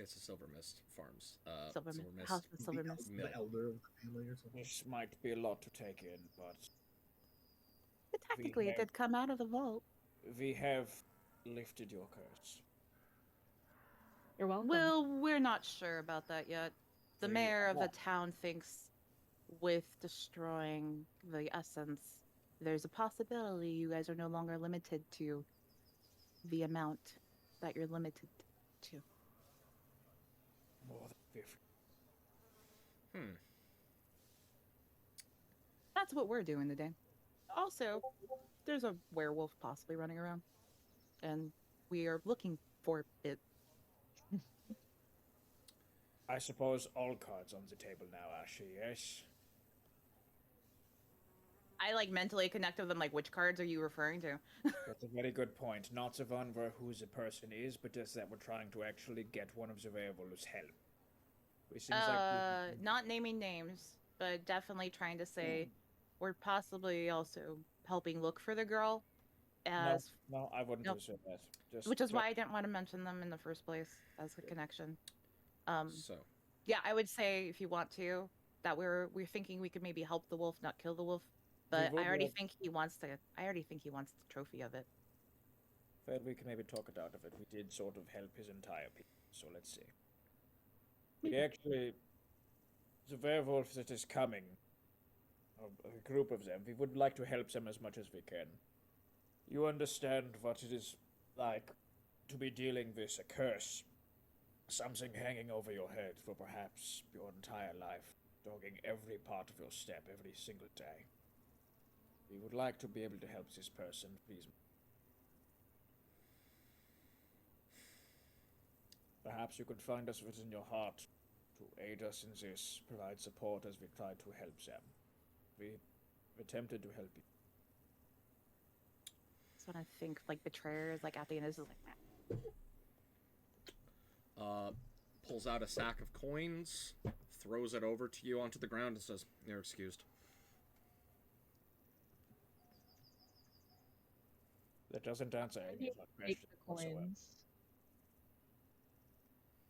It's a Silver Mist Farms. Silver Silver Mist, Mist. House of Silver Mist. Mill. The elder of the family or something. This might be a lot to take in, but But technically, it did come out of the vault. we have lifted your curse. You're welcome. Well, we're not sure about that yet. The mayor of the town thinks with destroying the essence, there's a possibility you guys are no longer limited to the amount that you're limited to. More than 50. That's what we're doing today. Also, there's a werewolf possibly running around, and we are looking for it. I suppose all cards on the table now, Ashley, yes? I like mentally connect with them, like, which cards are you referring to? That's a very good point. Not the one where who the person is, but just that we're trying to actually get one of the werewolves' help. It seems like not naming names, but definitely trying to say we're possibly also helping look for the girl. As no, I wouldn't have said that. Which is why I didn't want to mention them in the first place as a connection. So yeah, I would say if you want to, that we're thinking we could maybe help the wolf, not kill the wolf. But I already think he wants the trophy of it. But we can maybe talk it out of it. We did sort of help his entire people, so let's see. We actually, the werewolf that is coming, a group of them, we would like to help them as much as we can. You understand what it is like to be dealing with a curse, something hanging over your head for perhaps your entire life, dogging every part of your step every single day. We would like to be able to help this person, please. Perhaps you could find us within your heart to aid us in this, provide support as we try to help them. We've attempted to help you. That's what I think, like, betrayer is like at the end is like that. Pulls out a sack of coins, throws it over to you onto the ground, and says, "You're excused." That doesn't answer any of our Take questions the whatsoever. coins.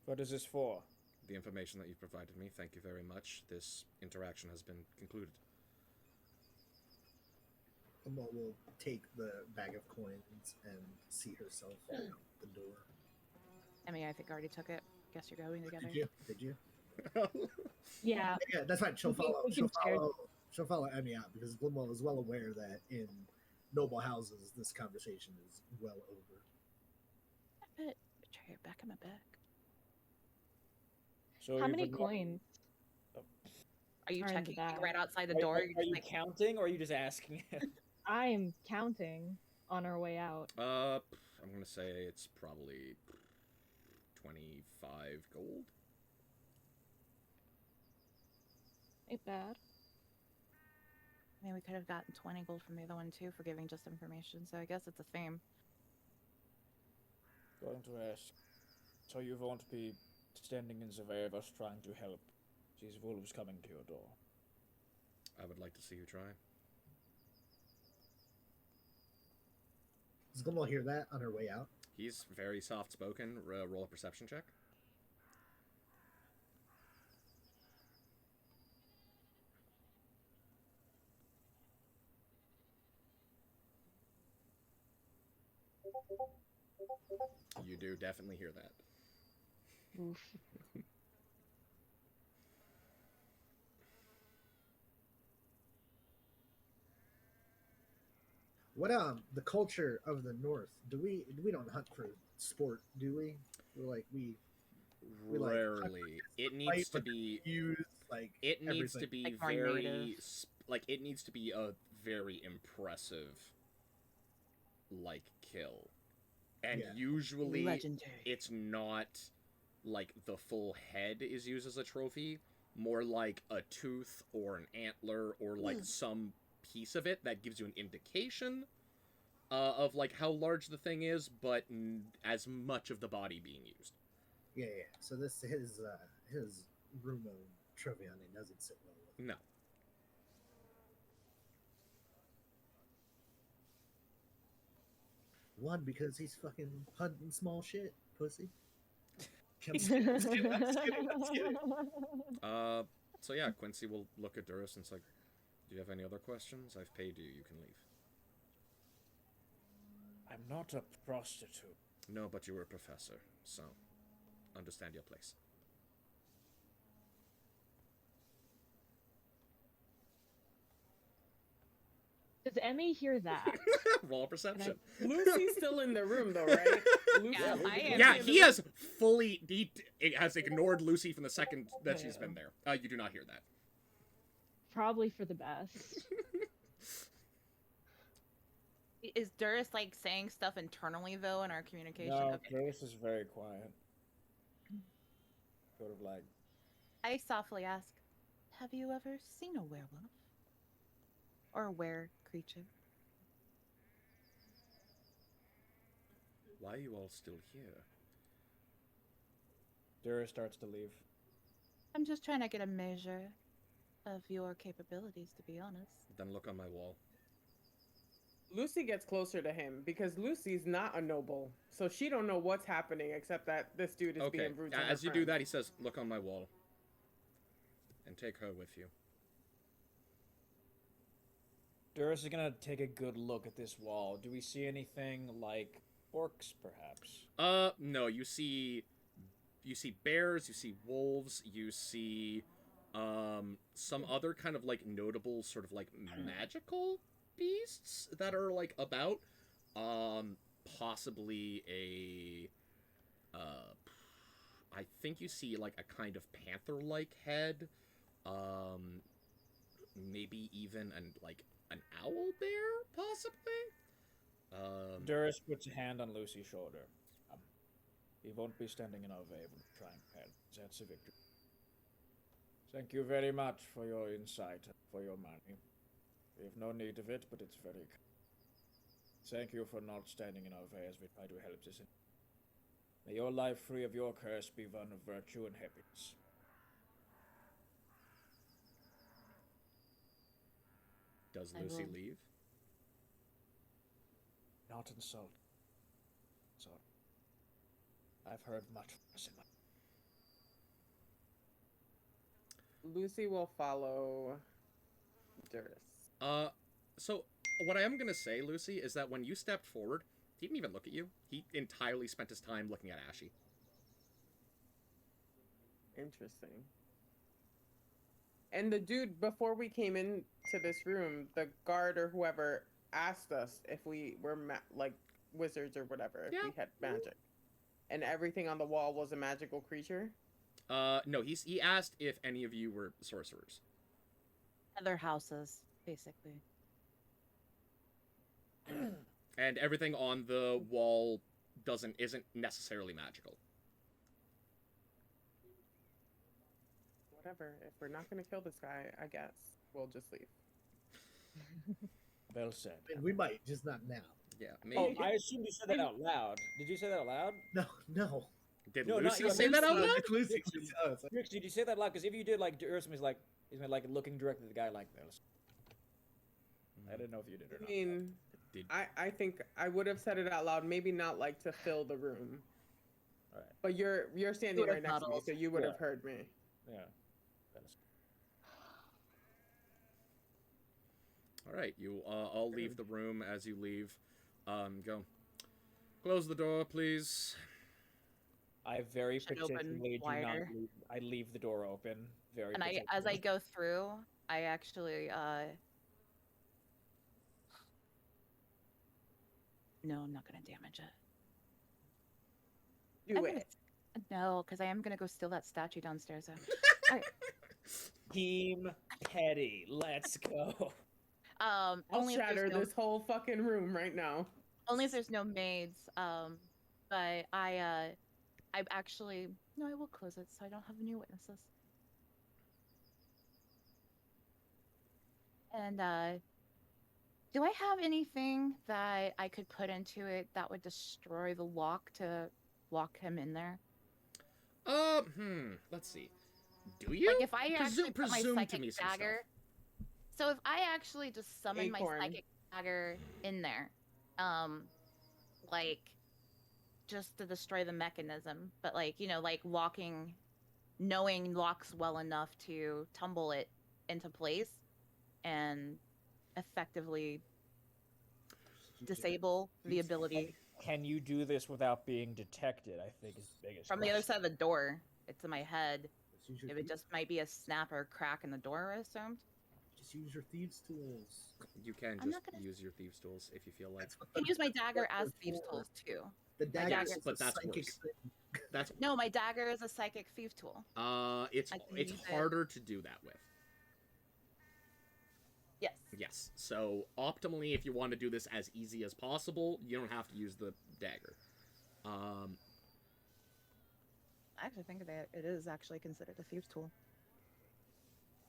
What is this for? The information that you provided me, thank you very much. This interaction has been concluded. Emma will take the bag of coins and see herself out the door. I mean, I think I already took it. Guess you're going together. Did you? Yeah. Yeah, that's fine. She'll We can- follow. we can share. She'll follow Emmy out because Glimwell is well aware that in noble houses this conversation is well over. I bet betrayer back in my back. So How you many would not- coins? Are you Are in the checking like, back. right outside the Are- door? Are, You're are just you like, counting, or are you just asking? I'm counting on our way out. I'm gonna say it's probably 25 gold. Ain't bad. I mean, we could have gotten 20 gold from the other one too for giving just information. So I guess it's the same. Going to ask. So you won't be standing in the way of us trying to help these wolves coming to your door. I would like to see you try. Does Glimwell hear that on her way out? He's very soft-spoken. Roll a perception check. You do definitely hear that. Oof. What the culture of the North? We don't hunt for sport, do we? We like, Rarely. It needs to be. use like It needs to everything. be Like more very. native. Like it needs to be a very impressive. Like kill, and Yeah. usually Legendary. it's not like the full head is used as a trophy. More like a tooth or an antler or like some piece of it that gives you an indication of like how large the thing is, but as much of the body being used. Yeah. So his room of trophy hunting doesn't sit well with. No. One, because he's fucking hunting small shit, pussy. I'm just kidding, I'm just kidding, I'm just kidding, I'm just kidding. So yeah, Quincy will look at Duris and it's like, do you have any other questions? I've paid you. You can leave. I'm not a prostitute. No, but you were a professor, so understand your place. Does Emmy hear that? Roll perception. Lucy's still in the room, though, right? Lucy, Yeah, I am. Yeah, he has fully has ignored Lucy from the second that she's Yeah. been there. You do not hear that. Probably for the best. Is Duris like saying stuff internally though in our communication? No, Okay. Grace is very quiet. Sort of like, I softly ask, have you ever seen a werewolf? Or a were creature? Why are you all still here? Dura starts to leave. I'm just trying to get a measure of your capabilities, to be honest. Then look on my wall. Lucy gets closer to him because Lucy's not a noble, so she don't know what's happening except that this dude is Okay. being rude to her As you do friend. that, he says, "Look on my wall, and take her with you." Duris is gonna take a good look at this wall. Do we see anything like orcs, perhaps? No. You see bears. You see wolves. You see, some other kind of like notable sort of like magical beasts that are like about. Possibly a, I think you see like a kind of panther-like head. Maybe even an owl bear, possibly. Duris puts a hand on Lucy's shoulder. He won't be standing in our way when we try and help. That's a victory. Thank you very much for your insight and for your money. We have no need of it, but it's very kind. Thank you for not standing in our way as we try to help this. May your life free of your curse be one of virtue and happiness. Does I Lucy will- leave? Not insult. Sorry. I've heard much worse in my Lucy will follow Duris. So what I am gonna say, Lucy, is that when you stepped forward, he didn't even look at you. He entirely spent his time looking at Ashy. Interesting. And the dude, before we came into this room, the guard or whoever asked us if we were like wizards or whatever, if Yeah. we had magic, and everything on the wall was a magical creature. No, he asked if any of you were sorcerers. Other houses, basically. And everything on the wall isn't necessarily magical. Whatever. If we're not gonna kill this guy, I guess we'll just leave. Well said. I mean, we might, just not now. Yeah, Oh, maybe. I assumed you said that out loud. Did you say that out loud? No, no. Did no, not Lucy you, say that out Lucy- loud? Lucy, oh, it's like, Rix, did you say that loud? Because if you did, like, Ursa was like, he's been like looking directly at the guy like this. I didn't know if you did or I not. mean, Did- I think I would have said it out loud. Maybe not like to fill the room. Alright. But you're standing Would have right next to me, huddled. so you would have Yeah. heard me. Yeah. That's- All right, you all leave the room. As you leave, go. Close the door, please. I very Should open particularly do not wider. leave. I leave the door open. Very And as I go through, I actually no, I'm not gonna damage it. Do I'm it. gonna- No, because I am gonna go steal that statue downstairs. Team Petty. Let's go. I'll Only if shatter there's no, this whole fucking room right now. only if there's no maids. But I actually no, I will close it so I don't have any witnesses. And do I have anything that I could put into it that would destroy the lock to lock him in there? Let's see. Do you? Like if I actually put my presume to psychic me some stuff. dagger. So if I actually just summon my Acorn. psychic dagger in there, like just to destroy the mechanism, but like, you know, like locking, knowing locks well enough to tumble it into place and effectively disable the ability Can you do this without being detected? I think is the biggest from the other question. side of the door. It's in my head. Just use your It would thieves- just might be a snap or crack in the door, I assumed. just use your thieves' tools. You can I'm just not gonna- use your thieves tools if you feel like. That's what I can use my dagger what as they're thieves' for. tools too. The dagger dagger- is but a that's psychic worse. thing. That's No, my dagger is a psychic thief tool. it's I can it's use it. harder to do that with. Yes. Yes. So optimally, if you want to do this as easy as possible, you don't have to use the dagger. I actually think that it is actually considered a thieves' tool.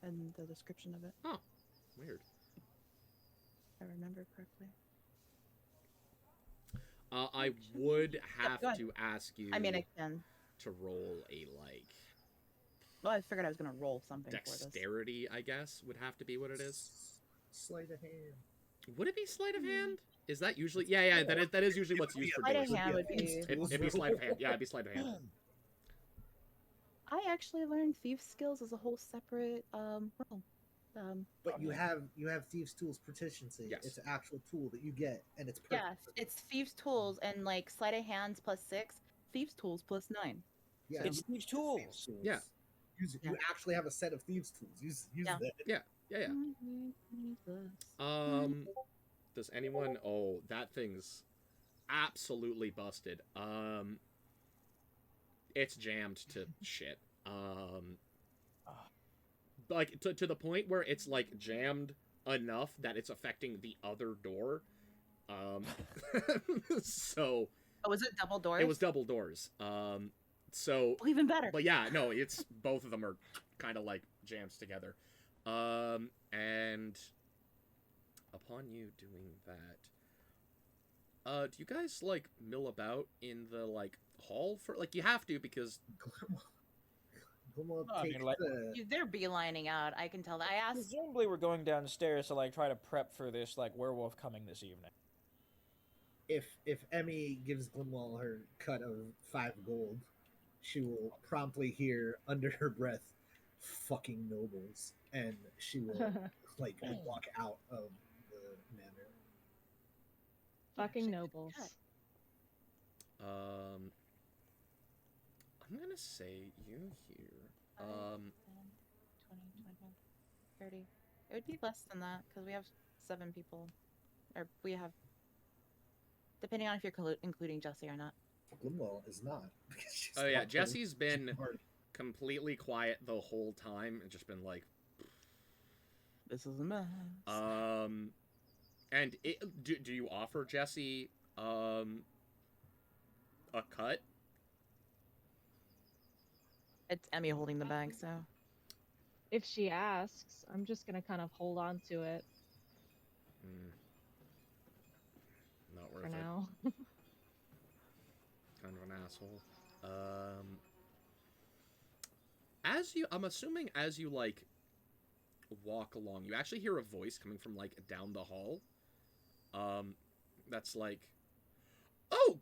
And the description of it, Weird. if I remember correctly. I would have go ahead. to ask you I mean, I can. to roll a like Well, I figured I was gonna roll something for this. dexterity. I guess would have to be what it is. Sleight of hand. Would it be sleight of hand? Is that usually? Yeah. That is usually what's used for Sleight of doors. hand would be. It'd be sleight of hand. Yeah, it'd be sleight of hand. I actually learned thieves' skills as a whole separate role. But you have thieves' tools proficiency. Yes. It's an actual tool that you get, and it's perfect. Yes, it's thieves' tools and like sleight of hands +6, thieves' tools +9. Yeah, It's these tools. Yeah. Use it. You actually have a set of thieves' tools. Use Yeah. that. Yeah. Does anyone? Oh, that thing's absolutely busted. It's jammed to shit. Like to the point where it's like jammed enough that it's affecting the other door. So Oh, was it double doors? it was double doors. So Oh, even better. but yeah, no, it's both of them are kind of like jams together. And upon you doing that, do you guys like mill about in the like hall for like you have to because Glumwald I mean, takes like- the They're beelining out. I can tell that. I asked. Presumably, we're going downstairs to like try to prep for this like werewolf coming this evening. if Emmy gives Glimwall her cut of 5 gold, she will promptly hear under her breath, "Fucking nobles," and she will like walk out of the manor. Fucking Shit, nobles. cut. I'm gonna say you here. 5, 10, 20, 25, 30. It would be less than that because we have 7 people. Or we have. Depending on if you're including Jesse or not. Glimwall is not. because she's Oh yeah, not Jesse's part of the been party. completely quiet the whole time and just been like, This is a mess. and do you offer Jesse a cut? It's Emmy holding the bag, so. If she asks, I'm just gonna kind of hold on to it Not for worth it. now. Kind of an asshole. I'm assuming as you like walk along, you actually hear a voice coming from like down the hall. That's like, "Oh,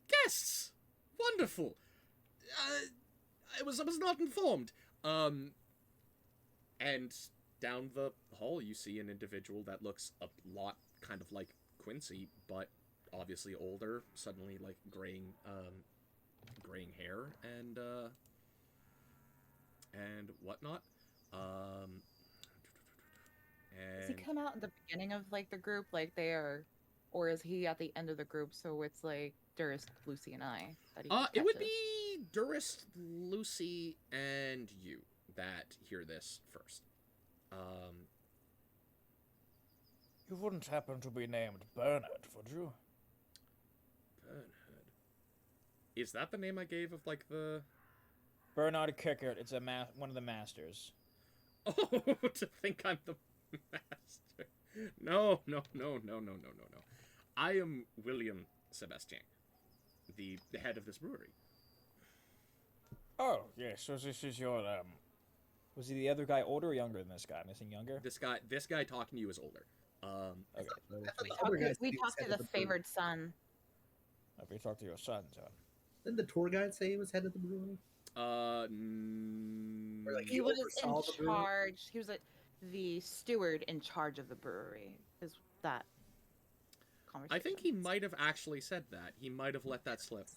guests, wonderful. I was not informed." And down the hall, you see an individual that looks a lot kind of like Quincy, but obviously older, suddenly like graying hair and whatnot. Does he And come out at the beginning of like the group, like they are, or is he at the end of the group? So it's like Durst, Lucy, and I. That he it would catches? be Durst, Lucy, and you that hear this first. You wouldn't happen to be named Bernard, would you? Bernard. Is that the name I gave of like the? Bernard Kickert. It's one of the masters. Oh, to think I'm the master. No. I am William Sebastien, the head of this brewery. Oh, yes. So this is your Was he the other guy older or younger than this guy? I'm guessing younger. This guy talking to you is older. Okay. I thought We the other guy said we he was talked to head the of the brewery. favored son. Have you talked to your son, John? Didn't the tour guide say he was head of the brewery? Or, like, He was oversaw the in brewery? charge. He was the steward in charge of the brewery. Is that conversation? I think he might have actually said that. He might have let that slip.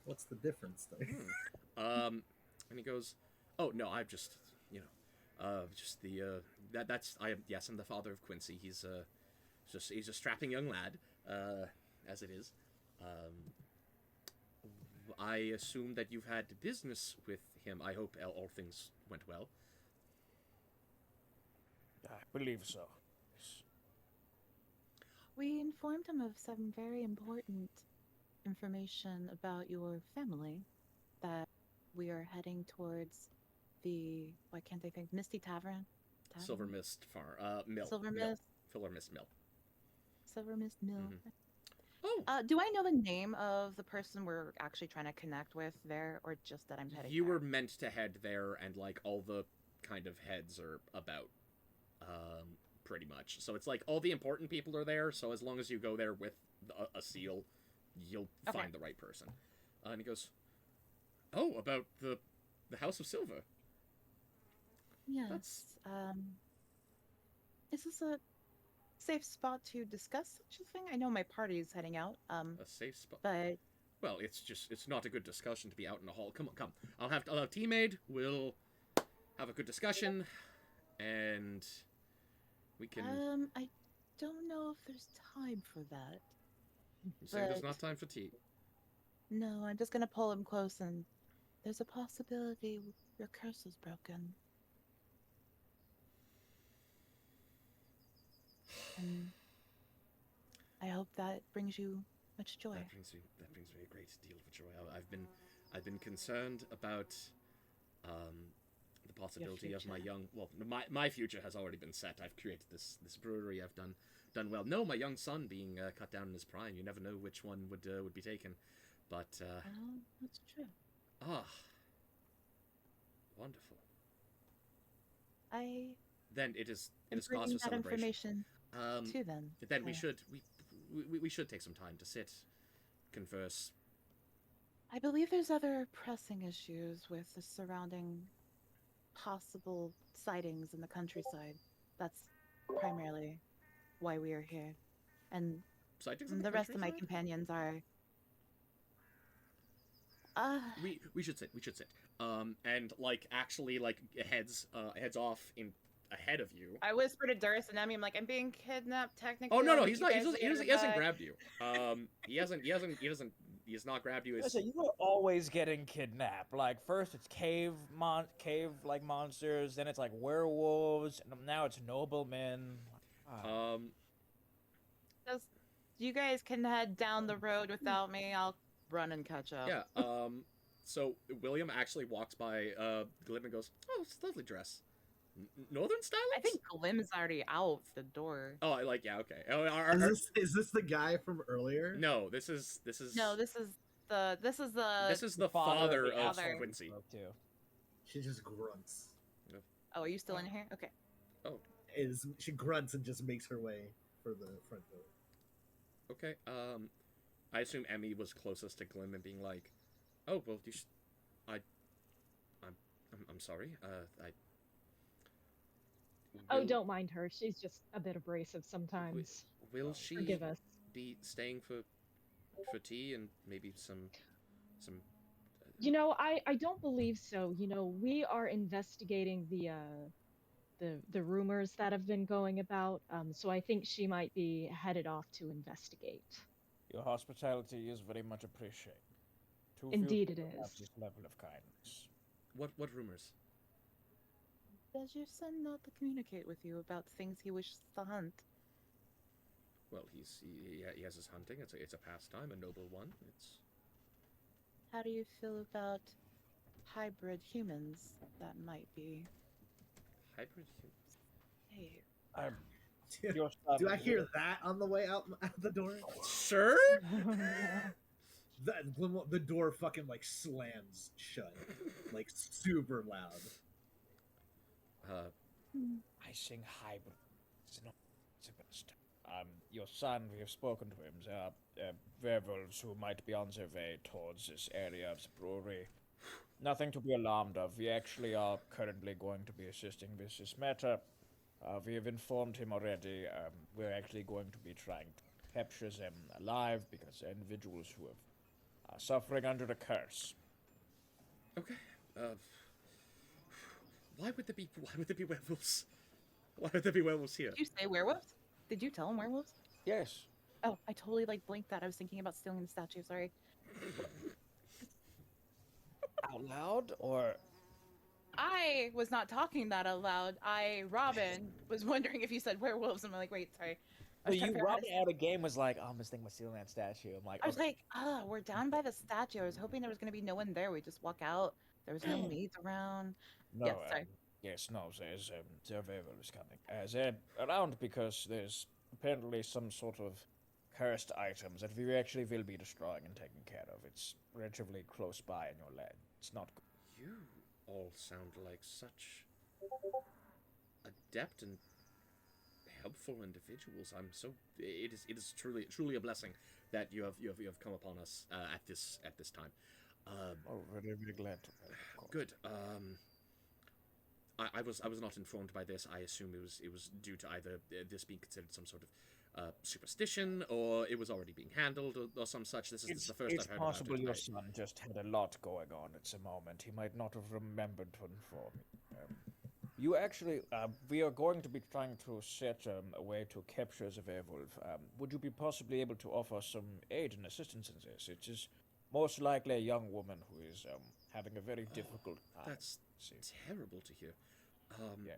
What's the difference though? And he goes, "Oh no, I'm just, just the that's I am yes, I'm the father of Quincy. He's he's a strapping young lad, as it is. I assume that you've had business with him. I hope all things went well." I believe so. Yes. We informed him of some very important information about your family. That we are heading towards the, why can't I think, Misty Tavern? Silver Mist Mill. Silver Mill. Mist. Silver Mist Mill. Silver Mist Mill. Mhm. Oh, Do I know the name of the person we're actually trying to connect with there, or just that I'm heading you there? were meant to head there, and like all the kind of heads are about, pretty much. So it's like all the important people are there. So as long as you go there with a seal, you'll Okay. find the right person. And he goes, "Oh, about the House of Silva." Yes. Is this a safe spot to discuss such a thing? I know my party is heading out. A safe spot. But Well, it's not a good discussion to be out in the hall. Come on, come. I'll have teammate. We'll have a good discussion, and we can. I don't know if there's time for that. You say there's but- not time for tea. No, I'm just gonna pull him close, and there's a possibility your curse is broken. And I hope that brings you much joy. That brings me a great deal of joy. I've been concerned about the possibility of my future. young. Well, my future has already been set. I've created this brewery. I've done well. No, my young son being cut down in his prime. You never know which one would be taken, but That's true. wonderful. I Then it is am cause bringing for that celebration. information to them. Then we Uh, should we should take some time to sit, converse. I believe there's other pressing issues with the surrounding possible sightings in the countryside. That's primarily why we are here. And Sightings in the rest of my countryside? companions are. We should sit. And like actually like heads off in ahead of you. I whispered to Durst and Emmy, I'm like, I'm being kidnapped technically. Oh no, I'll he's meet not. you He guys doesn't. later, He hasn't bye." grabbed you. He has not grabbed you. It's, Listen, you are always getting kidnapped. Like first it's cave like monsters, then it's like werewolves, and now it's noblemen. Ah. Just, you guys can head down the road without me. I'll run and catch up. yeah. So William actually walks by Glim and goes, "Oh, it's a lovely dress. Northern style." I think Glim is already out the door. Oh, yeah. Okay. Oh, Is this the guy from earlier? no, this is. No, this is the father the of father. Quincy. Too. She just grunts. Oh, are you still in here? Okay. She grunts and just makes her way for the front door. Okay. I assume Emmy was closest to Glim and being like, "Oh, well, you should. I'm sorry. Oh, will- don't mind her. She's just a bit abrasive sometimes. Will she Forgive us. be staying for tea and maybe some You know, I don't believe so. You know, we are investigating the rumors that have been going about. So I think she might be headed off to investigate. Your hospitality is very much appreciated. Too few Indeed it people have is. this level of kindness. what rumors? Does your son not communicate with you about things he wishes to hunt? Well, he has his hunting. It's a pastime, a noble one. It's How do you feel about hybrid humans that might be? hybrid. Hey, Your son Do I is- hear that on the way out the door? Sir? The door fucking like slams shut, like super loud. Uh, I sing hybrid. It's not. It's a bit of stuff. your son, we have spoken to him. There are werewolves who might be on their way towards this area of the brewery. Nothing to be alarmed of. We actually are currently going to be assisting with this matter. We have informed him already. We're actually going to be trying to capture them alive because they're individuals who are suffering under a curse. Okay. Why would there be werewolves? Why would there be werewolves here? Did you say werewolves? Did you tell him werewolves? Yes. Oh, I totally like blinked that. I was thinking about stealing the statue. Sorry. Out loud or I was not talking that out loud. Robin, was wondering if you said werewolves. I'm like, wait, sorry. I was trying to figure out how to Robin out of game was like, oh, I'm just thinking about stealing that statue. I'm like, I was okay. like, we're down by the statue. I was hoping there was going to be no one there. We just walk out. There was no maids around. No, Yeah, sorry. yes, no, there's there are werewolves coming. They're around because there's apparently some sort of cursed items that we actually will be destroying and taking care of. It's relatively close by in your land. It's not good. You all sound like such adept and helpful individuals. I'm so it is truly a blessing that you have come upon us at this time. Oh, very, very glad to help, of course. Good. I was not informed by this. I assume it was due to either this being considered some sort of superstition, or it was already being handled, or some such. This is the first It's I've heard possible about it. your son just had a lot going on at the moment. He might not have remembered to inform you. You actually, we are going to be trying to set a way to capture the werewolf. Would you be possibly able to offer some aid and assistance in this? It is most likely a young woman who is having a very difficult time. That's See. terrible to hear. Yes.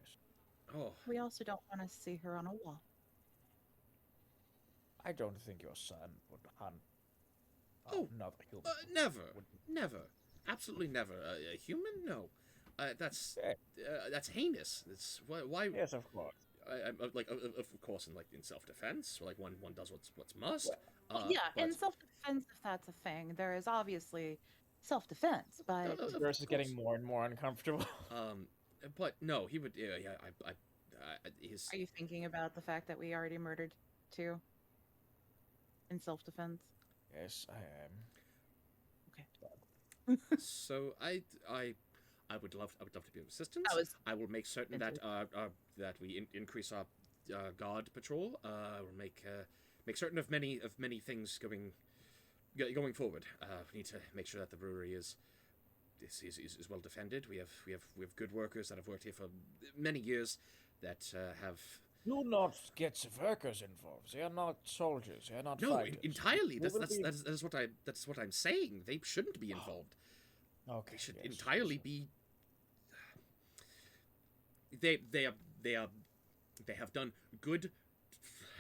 Oh, We also don't want to see her on a wall. I don't think your son would hunt Oh, another human. never, Would- never, absolutely never. A human? No. That's heinous. It's why. Yes, of course. Like of course, in self-defense, like one does what's must. Yeah, but- in self-defense, if that's a thing, there is obviously self-defense, but Of Versus course. getting more and more uncomfortable. But no, he would. Yeah, his. are you thinking about the fact that we already murdered two in self-defense? Yes, I am. So I would love to be of assistance. That was I will make certain that into that we increase our guard patrol. We'll make certain of many things going forward. We need to make sure that the brewery is well defended. We have good workers that have worked here for many years that have. Do not get the workers involved. They are not soldiers. They are not No, fighters. entirely. We will be- That's what I'm saying. They shouldn't be involved. Okay. They should yes, entirely yes. be. They have done good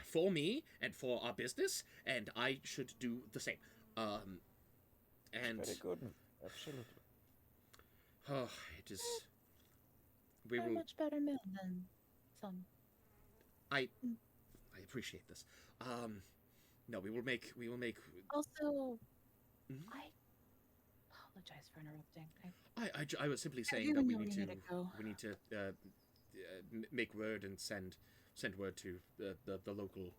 for me and for our business, and I should do the same. And Very good. Absolutely. oh, it is. We They're will. much better men than some. I appreciate this. No, we will make. Also, Mhm. I apologize for interrupting. I was simply I saying do that we know need you to. need to go. We need to make word and send word to the local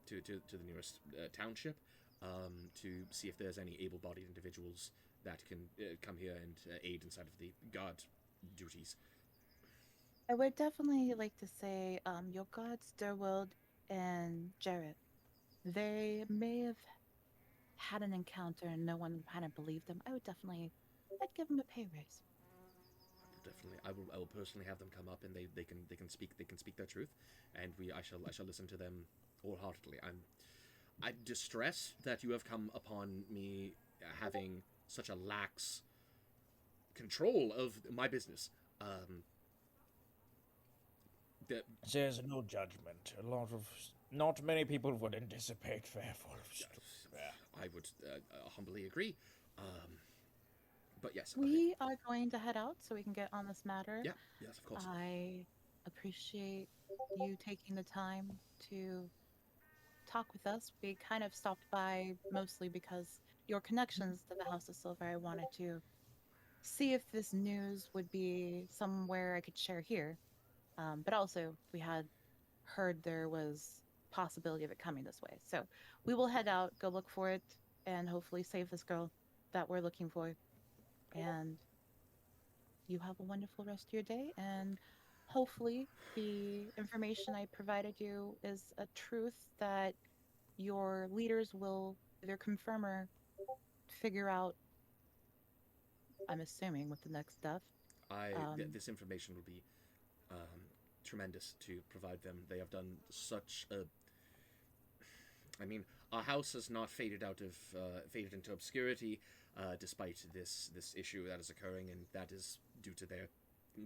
to the nearest township to see if there's any able-bodied individuals that can come here and aid inside of the guard duties. I would definitely like to say, your gods, Derwold and Jarrett, they may have had an encounter and no one hadn't believed them. I'd give them a pay raise. Definitely, I will personally have them come up and they can speak their truth, and I shall listen to them wholeheartedly. I'm distressed that you have come upon me having such a lax control of my business. There's no judgment. Not many people would anticipate werewolves. I would humbly agree. But yes, We are going to head out so we can get on this matter. yes, of course. I appreciate you taking the time to talk with us. We kind of stopped by mostly because your connections to the House of Silver. I wanted to see if this news would be somewhere I could share here. But also, we had heard there was possibility of it coming this way. So we will head out, go look for it, and hopefully save this girl that we're looking for. And you have a wonderful rest of your day. And hopefully the information I provided you is a truth that your leaders will either confirm or figure out, I'm assuming, with the next stuff. This information would be tremendous to provide them. They have done such a. I mean, our house has not faded into obscurity, despite this issue that is occurring, and that is due to their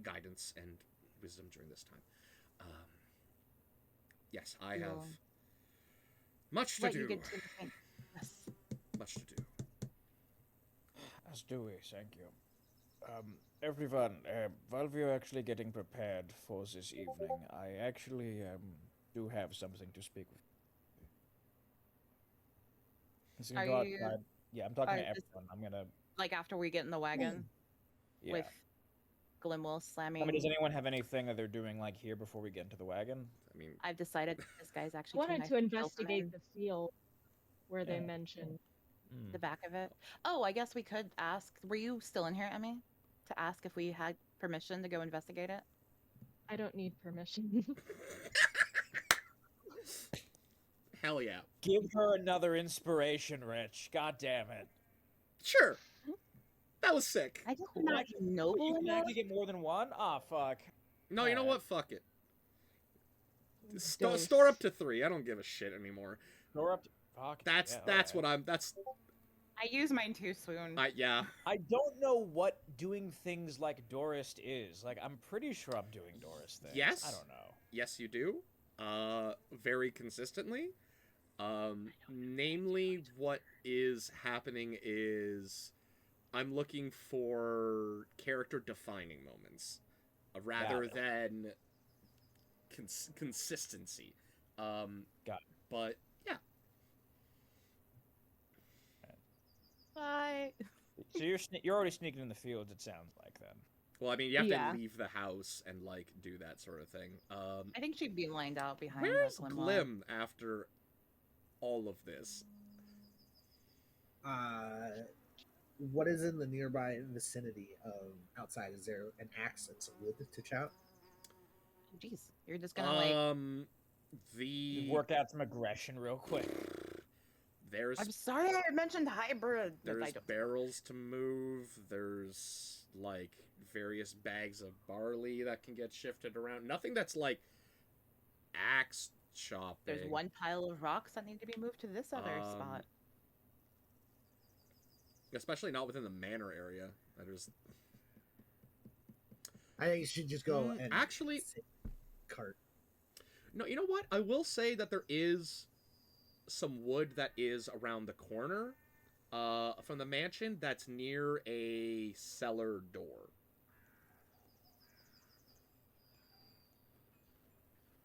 guidance and wisdom during this time. Yes, I have much to do. Yes. Much to do. As do we, thank you. Everyone, while we are actually getting prepared for this evening, I actually do have something to speak with. It's gonna Are go you- outside. Yeah, I'm talking to are this- everyone. I'm gonna. Like after we get in the wagon Yeah. with Glimwell slamming. I mean, does anyone have anything that they're doing like here before we get into the wagon? I mean, I've decided that this guy's I actually wanted to investigate the field where they Yeah. mentioned. Hmm. the back of it. Oh, I guess we could ask. Were you still in here, Emmy? To ask if we had permission to go investigate it? I don't need permission. hell yeah. Give her another inspiration, Rich. God damn it. Sure. That was sick. I just Cool. not Actually, noble You can enough. actually get more than one? Ah, fuck. No, you know Alright. what? Fuck it. Dose. Store up to 3. I don't give a shit anymore. Go up to... Fuck. That's yeah, that's alright. what I'm. That's I use mine too soon. yeah. I don't know what doing things like Dorist is. Like, I'm pretty sure I'm doing Dorist things. Yes? I don't know. Yes, you do. Very consistently. Namely, what is happening is I'm looking for character-defining moments, rather Got than consistency. Got it. But yeah, Bye. So you're already sneaking in the fields, it sounds like, then. well, I mean, you have Yeah. to leave the house and like do that sort of thing. I think she'd be lined out behind Where's the Glimwell. Glim after all of this? What is in the nearby vicinity of outside? Is there an axe and some wood to chop? Jeez, you're just gonna like. The Work out some aggression real quick. there's I'm sorry I mentioned hybrid. but I there's don't- barrels to move. There's like various bags of barley that can get shifted around. Nothing that's like axe chopping. There's one pile of rocks that need to be moved to this other spot. Especially not within the manor area. There's I think you should just go and actually sit cart. no. You know what? I will say that there is some wood that is around the corner, from the mansion that's near a cellar door.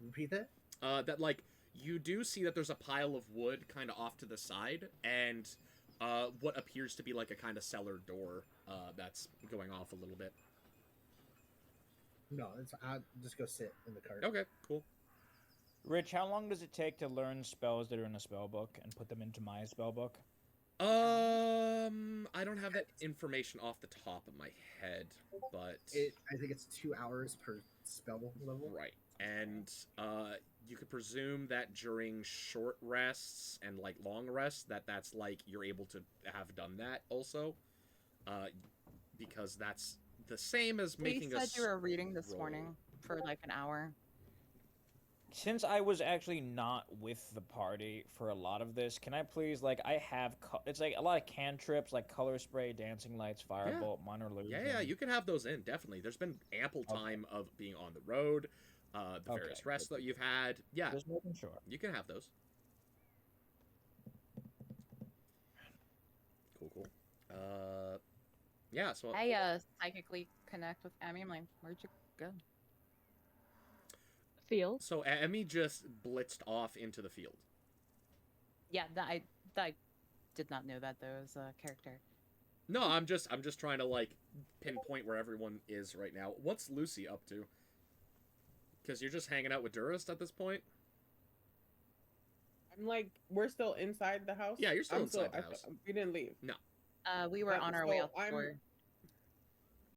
Repeat that. That like you do see that there's a pile of wood kind of off to the side, and what appears to be like a kind of cellar door that's going off a little bit. No, I'll just go sit in the cart. Okay, cool. Rich, how long does it take to learn spells that are in a spell book and put them into my spell book? I don't have that information off the top of my head, but I think it's 2 hours per spell level. right. And you could presume that during short rests and like long rests, that's like you're able to have done that also, because that's the same as You making said you were reading this roll. morning for like an hour. Since I was actually not with the party for a lot of this, can I please, like, I have, it's like a lot of cantrips, like color spray, dancing lights, firebolt, minor illusion. Yeah, you can have those in, definitely. There's been ample Okay. time of being on the road, the various Okay, rests good. that you've had. Yeah, Just making sure. you can have those. Cool. Yeah, so I psychically connect with Emmy. I'm like, where'd you go? Field. so Emmy just blitzed off into the field. Yeah, I did not know that though as a character. No, I'm just trying to like pinpoint where everyone is right now. What's Lucy up to? Because you're just hanging out with Durist at this point. I'm like, we're still inside the house. Yeah, you're still I'm inside the I house. we didn't leave. We were But on our way so out the door.